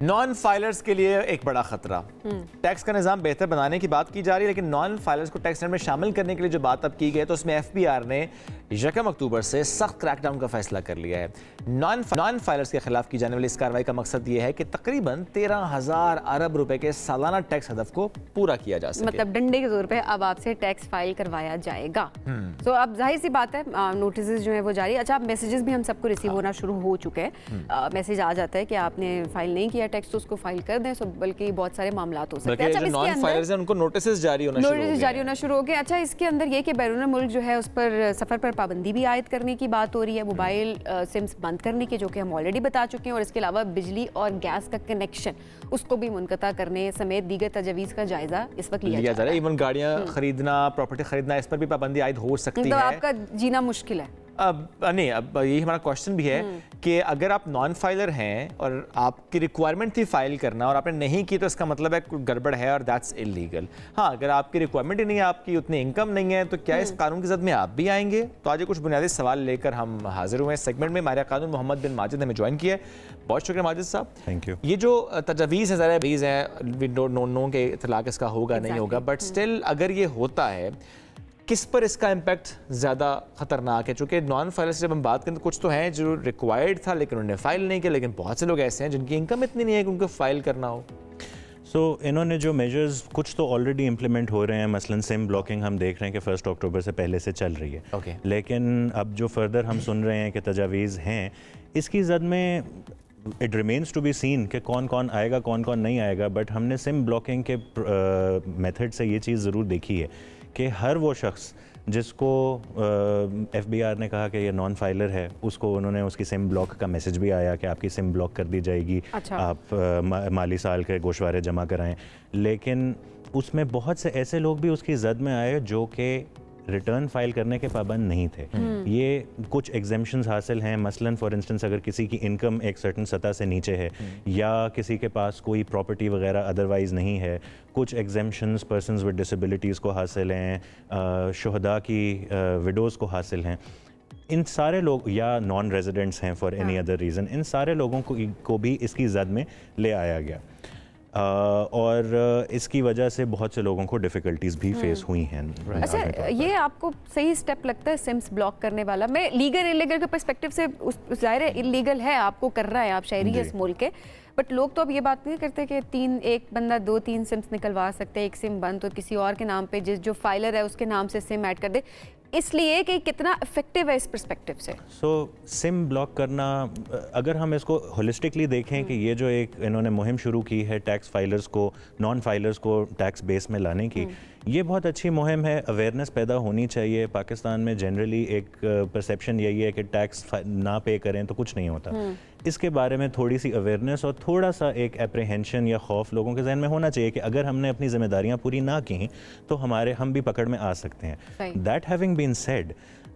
Non filers के लिए एक बड़ा खतरा। टैक्स का निज़ाम बेहतर बनाने की बात की जा रही है, लेकिन नॉन फाइलर्स को टैक्स में शामिल करने के लिए जो बात अब की गई तो उसमें FBR ने 1 अक्टूबर से सख्त क्रैकडाउन का फैसला कर लिया है। नॉन फाइलर्स के खिलाफ की जाने वाली इस कार्रवाई का मकसद ये है कि तकरीबन 13,000 अरब रुपए के सालाना टैक्स हदफ को पूरा किया जा सके। मतलब डंडे के जोर पे अब आपसे टैक्स फाइल करवाया जाएगा। तो अब जाहिर सी बात है नोटिस जो है वो जारी। अच्छा, मैसेजेस भी हम सबको रिसीव होना शुरू हो चुके हैं। मैसेज आ जाता है कि आपने फाइल नहीं किया टैक्स तो उसको फाइल कर दें। सो बल्कि बहुत सारे मामलात हो सकते हैं। नॉन फाइलर्स हैं उनको नोटिस जारी होना शुरू हो गए। अच्छा, इसके अंदर ये कि बैरून मुल्क जो है उस पर सफ़र पर पाबंदी भी आयद करने की बात हो रही है, मोबाइल सिम्स बंद करने की, जो कि हम ऑलरेडी बता चुके हैं, और इसके अलावा बिजली और गैस का कनेक्शन उसको भी मुनक़ता करने समेत दीगर तजवीज़ का जायजा इस वक्त लिया जा रहा है। इवन गाड़ियाँ खरीदना, प्रॉपर्टी खरीदना, इस पर भी पाबंदी आयद हो सकती है। आपका जीना मुश्किल है। अब यही हमारा क्वेश्चन भी है कि अगर आप नॉन फाइलर हैं और आपकी रिक्वायरमेंट थी फाइल करना और आपने नहीं की तो इसका मतलब है कोई गड़बड़ है और दैट्स इलीगल। हाँ, अगर आपकी रिक्वायरमेंट ही नहीं है, आपकी उतनी इनकम नहीं है, तो क्या इस कानून की जद में आप भी आएंगे? तो आज कुछ बुनियादी सवाल लेकर हम हाजिर हुए हैं सेगमेंट में। हमारे कानून मोहम्मद बिन माजिद ने हमें ज्वाइन किया है। बहुत शुक्रिया माजिद साहब। Thank you. ये जो तजवीज़ है, ज़रा बीज़ हैं, वी डोंट नो के इतलाक इसका होगा नहीं होगा, बट स्टिल अगर ये होता है किस पर इसका इम्पैक्ट ज़्यादा ख़तरनाक है? चूँकि नॉन फाइलर से जब हम बात करें तो कुछ तो हैं जो रिक्वायर्ड था लेकिन उन्होंने फ़ाइल नहीं किया, लेकिन बहुत से लोग ऐसे हैं जिनकी इनकम इतनी नहीं है कि उनको फ़ाइल करना हो। इन्होंने जो मेजर्स कुछ तो ऑलरेडी इम्प्लीमेंट हो रहे हैं, मसलन सिम ब्लॉकिंग हम देख रहे हैं कि 1 अक्टूबर से पहले से चल रही है। लेकिन अब जो फर्दर हम सुन रहे हैं कि तजावीज़ हैं, इसकी जद में it remains to be seen कि कौन कौन आएगा कौन कौन नहीं आएगा। बट हमने सिम ब्लॉकिंग के मेथड से ये चीज़ ज़रूर देखी है कि हर वो शख्स जिसको FBR ने कहा कि ये नॉन फाइलर है, उसको उन्होंने उसकी सिम ब्लॉक का मैसेज भी आया कि आपकी सिम ब्लॉक कर दी जाएगी। अच्छा। आप माली साल के गोशवारे जमा कराएं। लेकिन उसमें बहुत से ऐसे लोग भी उसकी जद में आए जो कि रिटर्न फाइल करने के पाबंद नहीं थे। ये कुछ एग्जेम्पशंस हासिल हैं। मसलन फॉर इंस्टेंस अगर किसी की इनकम एक सर्टन सतह से नीचे है या किसी के पास कोई प्रॉपर्टी वगैरह अदरवाइज़ नहीं है, कुछ एग्जेम्पशंस पर्सन्स विद डिसेबिलिटीज़ को हासिल हैं, शुहदा की विडोज़ को हासिल हैं। इन सारे लोग या नॉन रेजिडेंट्स हैं फॉर एनी अदर रीज़न, इन सारे लोगों को भी इसकी जद में ले आया गया। और इसकी वजह से बहुत से लोगों को डिफ़िकल्टीज़ भी फेस हुई हैं। अच्छा, ये आपको सही स्टेप लगता है सिम्स ब्लॉक करने वाला? मैं लीगल इलीगल के पर्सपेक्टिव से ज़ाहिर है इलीगल है, आपको कर रहा है, आप शहरी है इस मुल्क के, बट लोग तो अब ये बात नहीं करते कि एक बंदा 2-3 सिम्स निकलवा सकते हैं, एक सिम बंद तो किसी और के नाम पे जो फाइलर है उसके नाम से सिम ऐड कर दे, इसलिए कि कितना इफेक्टिव है इस पर्सपेक्टिव से। सिम ब्लॉक करना, अगर हम इसको होलिस्टिकली देखें कि ये जो एक इन्होंने मुहिम शुरू की है टैक्स फाइलर्स को, नॉन फाइलर्स को टैक्स बेस में लाने की, ये बहुत अच्छी मुहिम है। अवेयरनेस पैदा होनी चाहिए। पाकिस्तान में जनरली एक परसेप्शन यही है कि टैक्स ना पे करें तो कुछ नहीं होता। इसके बारे में थोड़ी सी अवेयरनेस और थोड़ा सा एक एप्रीहेंशन या खौफ लोगों के जहन में होना चाहिए कि अगर हमने अपनी जिम्मेदारियां पूरी ना की तो हम भी पकड़ में आ सकते हैं। दैट हैविंग बीन सेड,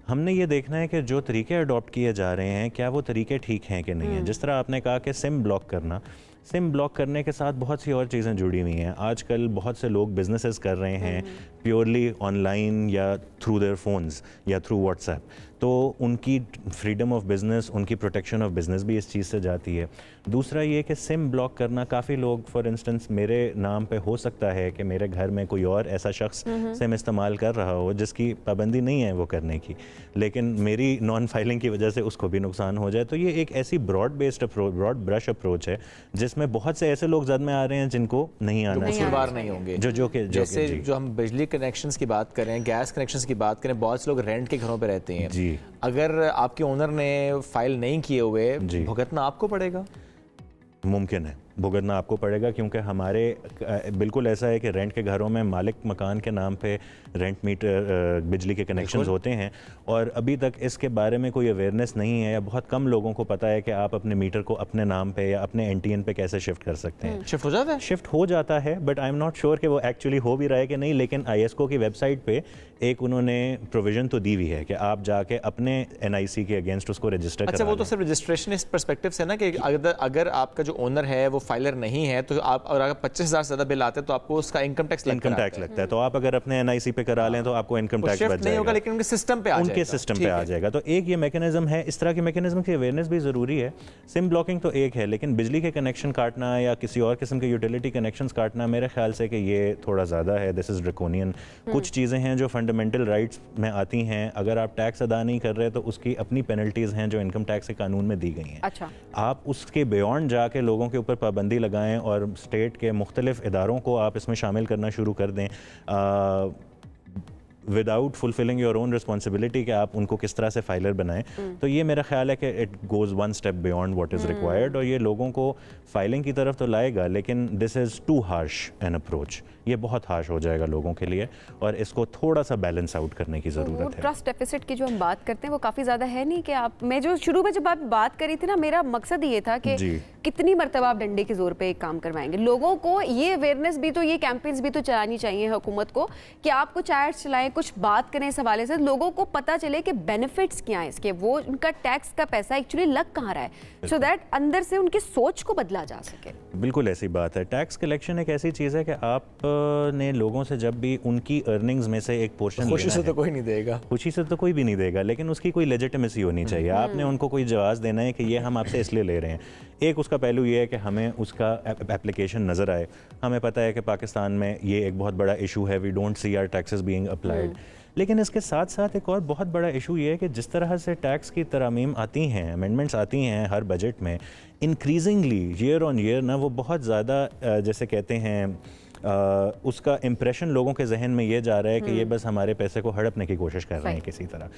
हमने ये देखना है कि जो तरीके अडॉप्ट किए जा रहे हैं क्या वो तरीके ठीक हैं कि नहीं है। जिस तरह आपने कहा कि सिम ब्लॉक करना, सिम ब्लॉक करने के साथ बहुत सी और चीज़ें जुड़ी हुई हैं। आजकल बहुत से लोग बिजनेसेस कर रहे हैं प्योरली ऑनलाइन या थ्रू देयर फोन्स या थ्रू व्हाट्सएप, तो उनकी फ्रीडम ऑफ बिज़नेस, उनकी प्रोटेक्शन ऑफ बिज़नेस भी इस चीज़ से जाती है। दूसरा ये कि सिम ब्लॉक करना, काफ़ी लोग फॉर इंस्टेंस मेरे नाम पे हो सकता है कि मेरे घर में कोई और ऐसा शख्स सिम इस्तेमाल कर रहा हो जिसकी पाबंदी नहीं है वो करने की, लेकिन मेरी नॉन फाइलिंग की वजह से उसको भी नुकसान हो जाए। तो ये एक ऐसी broad based approach, broad brush approach है जिसमें बहुत से ऐसे लोग जद में आ रहे हैं जिनको नहीं आना चाहिए, नहीं होंगे। जो हम बिजली कनेक्शंस की बात करें, गैस कनेक्शंस की बात करें, बहुत से लोग रेंट के घरों पे रहते हैं जी। अगर आपके ओनर ने फाइल नहीं किए हुए, भुगतना आपको पड़ेगा? मुमकिन है भुगतना आपको पड़ेगा, क्योंकि हमारे बिल्कुल ऐसा है कि रेंट के घरों में मालिक मकान के नाम पे रेंट मीटर बिजली के कनेक्शंस होते हैं और अभी तक इसके बारे में कोई अवेयरनेस नहीं है या बहुत कम लोगों को पता है कि आप अपने मीटर को अपने नाम पे या अपने NTN पे कैसे शिफ्ट कर सकते हैं। शिफ्ट हो जाता है? शिफ्ट हो जाता है, but I am not sure कि वो एक्चुअली हो भी रहा है कि नहीं। लेकिन ISCO की वेबसाइट पे एक उन्होंने प्रोविजन तो दी हुई है कि आप जाके अपने NIC के अगेंस्ट उसको रजिस्टर करा। अच्छा, वो तो सिर्फ रजिस्ट्रेशन इस पर्सपेक्टिव से ना कि अगर आपका जो ओनर है वो फाइलर नहीं है तो आप, और अगर 25,000 से ज़्यादा बिल आते हैं तो आपको उसका इनकम टैक्स लगता है। तो आप अगर अपने NIC पे करा लें तो आपको इनकम टैक्स बच जाएगा, नहीं होगा, लेकिन उनके सिस्टम पे आ जाएगा। तो एक ये मैकेनिज्म है, इस तरह के मैकेनिज्म की अवेयरनेस भी ज़रूरी है। सिम ब्लॉकिंग तो एक है, लेकिन बिजली के कनेक्शन काटना या किसी और किस्म के यूटिलिटी कनेक्शंस काटना मेरे ख्याल से कि ये थोड़ा ज़्यादा है। This is draconian. कुछ चीज़ें हैं जो फंडामेंटल राइट्स में आती हैं, अगर आप टैक्स अदा नहीं कर रहे तो उसकी अपनी पेनल्टीज़ हैं जो इनकम टैक्स के कानून में दी गई हैं। अच्छा, आप उसके बियॉन्ड जाके लोगों के ऊपर पाबंदी लगाएं और स्टेट के मुख्तलिफ इदारों को आप इसमें शामिल करना शुरू कर दें without fulfilling your own responsibility कि आप उनको किस तरह से फाइलर बनाएं, तो ये मेरा ख्याल है कि it goes one step beyond what is required, और ये लोगों को फाइलिंग की तरफ तो लाएगा, लेकिन this is too harsh an approach. ये बहुत हार्श हो जाएगा लोगों के लिए और इसको थोड़ा सा बैलेंस आउट करने की ज़रूरत है। ट्रस्ट डेफिसिट की जो हम बात करते हैं वो काफ़ी ज़्यादा है नहीं कि आप, मैं जो शुरू में जब आप बात करी थी ना, मेरा मकसद ये था कि कितनी मरतबा आप डंडे के जोर पे एक काम करवाएंगे। लोगों को ये अवेयरनेस भी तो, ये कैंपेन्स भी तो चलानी चाहिए हुकूमत को कि आप कुछ एड्स चलाएं, कुछ बात करें इस हवाले से, लोगों को पता चले कि बेनिफिट्स क्या हैं इसके, वो उनका टैक्स का पैसा एक्चुअली लग कहाँ रहा है, सो दैट अंदर से उनकी सोच को बदला जा सके। बिल्कुल ऐसी बात है। टैक्स कलेक्शन एक ऐसी चीज़ है कि आपने लोगों से जब भी उनकी अर्निंग्स में से एक पोर्शन, खुशी से तो कोई नहीं देगा, खुशी से तो कोई भी नहीं देगा, लेकिन उसकी कोई लेजिटिमेसी होनी चाहिए। आपने उनको कोई जवाब देना है कि ये हम आपसे इसलिए ले रहे हैं। एक उसका पहलू ये है कि हमें उसका एप्लीकेशन नज़र आए। हमें पता है कि पाकिस्तान में ये एक बहुत बड़ा इशू है, we don't see our taxes being applied. लेकिन इसके साथ साथ एक और बहुत बड़ा इशू ये है कि जिस तरह से टैक्स की तरमीम आती हैं, अमेंडमेंट्स आती हैं हर बजट में, इंक्रीजिंगली ईयर ऑन ईयर ना, वो बहुत ज़्यादा जैसे कहते हैं उसका इम्प्रेशन लोगों के जहन में ये जा रहा है कि ये बस हमारे पैसे को हड़पने की कोशिश कर रहे हैं किसी तरह।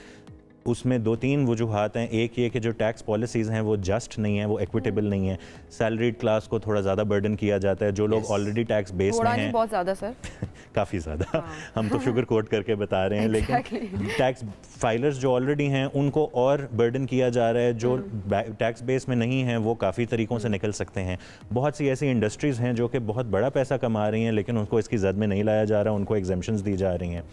उसमें दो तीन वजूहात हैं। एक ये कि जो टैक्स पॉलिसीज़ हैं वो जस्ट नहीं है, वो इक्विटेबल नहीं है। सैलरीड क्लास को थोड़ा ज़्यादा बर्डन किया जाता है, जो लोग ऑलरेडी टैक्स बेस में हैं। बहुत ज़्यादा सर काफ़ी ज़्यादा हम तो शुगर कोट करके बता रहे हैं, लेकिन टैक्स फाइलर्स जो ऑलरेडी हैं उनको और बर्डन किया जा रहा है। जो टैक्स बेस में नहीं हैं वो काफ़ी तरीक़ों से निकल सकते हैं। बहुत सी ऐसी इंडस्ट्रीज़ हैं जो कि बहुत बड़ा पैसा कमा रही हैं, लेकिन उनको इसकी जद में नहीं लाया जा रहा, उनको एग्जेम्पशंस दी जा रही हैं।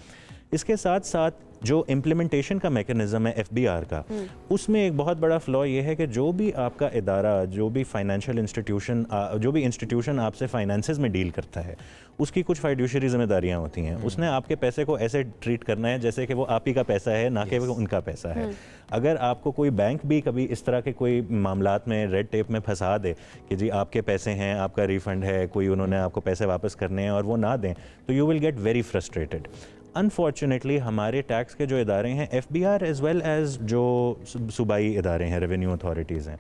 इसके साथ साथ जो इम्प्लीमेंटेशन का मैकेनिज्म है FBR का, उसमें एक बहुत बड़ा फ्लॉ ये है कि जो भी आपका इदारा, जो भी फाइनेंशियल इंस्टीट्यूशन, जो भी इंस्टीट्यूशन आपसे फाइनेंसेस में डील करता है, उसकी कुछ फाइड्यूशरी जिम्मेदारियां होती हैं। उसने आपके पैसे को ऐसे ट्रीट करना है जैसे कि वो आप ही का पैसा है, ना कि वो उनका पैसा है। अगर आपको कोई बैंक भी कभी इस तरह के कोई मामलात में रेड टेप में फंसा दे कि जी आपके पैसे हैं, आपका रिफंड है, कोई उन्होंने आपको पैसे वापस करने हैं और वो ना दें, तो you will get very frustrated. Unfortunately हमारे टैक्स के जो इदारे हैं, FBR एज़ वेल एज़ जो सूबाई इदारे हैं, रेवेन्यू अथॉरिटीज़ हैं,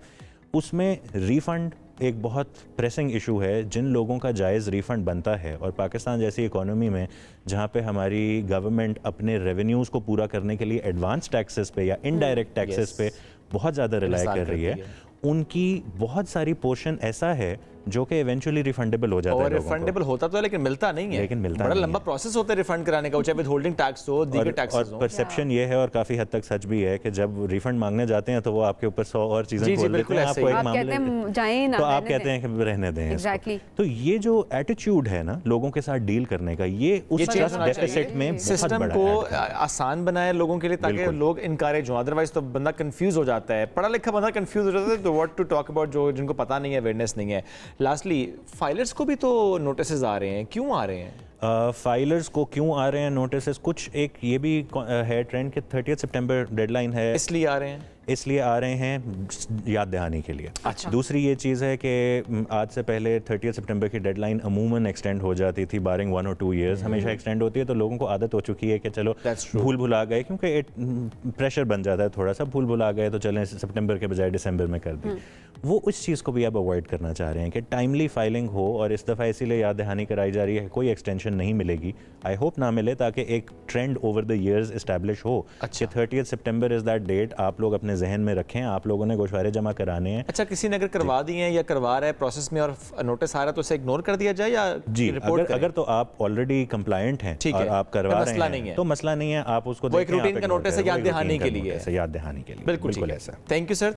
उसमें रिफ़ंड एक बहुत प्रेसिंग इशू है। जिन लोगों का जायज़ रिफ़ंड बनता है, और पाकिस्तान जैसी इकोनॉमी में जहाँ पे हमारी गवर्नमेंट अपने रेवेन्यूज़ को पूरा करने के लिए एडवांस टैक्सेस पे या इनडायरेक्ट टैक्सेस पे बहुत ज़्यादा रिलाई कर रही है, उनकी बहुत सारी पोर्शन ऐसा है जो कि इवेंचुअली रिफंडेबल हो जाता है। रिफंडेबल होता तो है, लेकिन मिलता नहीं है। बड़ा लंबा प्रोसेस होता है रिफंड कराने का, चाहे विथहोल्डिंग टैक्स हो, दीगर टैक्सेस हो। और परसेप्शन ये है, और काफी हद तक सच भी है, कि जब रिफंड मांगने जाते हैं तो वो आपके ऊपर 100 और चीजें खोल देते हैं। आपको एक मामले तो आप कहते हैं कि रहने दें। तो ये जो एटीट्यूड है ना लोगों के साथ डील करने का, ये उस ट्रस्ट डेफिसिट में सिस्टम को आसान बनाए लोगों के लिए, ताकि लोग इनकरेज हो। अदरवाइज तो बंदा कंफ्यूज हो जाता है, पढ़ा लिखा बंदा कंफ्यूज हो जाता है, तो व्हाट टू टॉक अबाउट जो जिनको पता नहीं है, अवेयरनेस नहीं है। लास्टली फाइलर्स को भी तो नोटिसेस आ रहे हैं, क्यों आ रहे हैं? फाइलर्स को क्यों आ रहे हैं नोटिसेस? कुछ एक ये भी है ट्रेंड कि 30 सितंबर डेडलाइन है, इसलिए आ रहे हैं, इसलिए आ रहे हैं याद दहानी के लिए। अच्छा। दूसरी ये चीज़ है कि आज से पहले 30 सितंबर की डेडलाइन अमूमन एक्सटेंड हो जाती थी, बारिंग 1 और 2 ईयर्स हमेशा एक्सटेंड होती है, तो लोगों को आदत हो चुकी है कि चलो भूल भुला गए, क्योंकि प्रेशर बन जाता है थोड़ा सा, भूल भुला गए तो चलें सितंबर के बजाय दिसंबर में कर दी। वो उस चीज़ को भी आप अवॉइड करना चाह रहे हैं कि टाइमली फाइलिंग हो, और इस दफ़ा इसीलिए याद दहानी कराई जा रही है। कोई एक्सटेंशन नहीं मिलेगी, आई होप ना मिले, ताकि एक trend over the years establish हो। अच्छा। 30 सितंबर इज़ दैट डेट, आप लोग अपने जहन में रखें। आप लोगों ने गोशवारे जमा कराने हैं। अच्छा, किसी ने अगर करवा दिए हैं या करवा रहा है प्रोसेस में और नोटिस आ रहा है, तो उसे इग्नोर कर दिया जाए या जी रिपोर्ट अगर तो आप ऑलरेडी कंप्लायंट हैं और आप करवा रहे हैं तो मसला नहीं है, आप उसको एक रूटीन का नोटिस है याद दहानी के लिए, याद दहानी के लिए। बिल्कुल ऐसा। Thank you sir.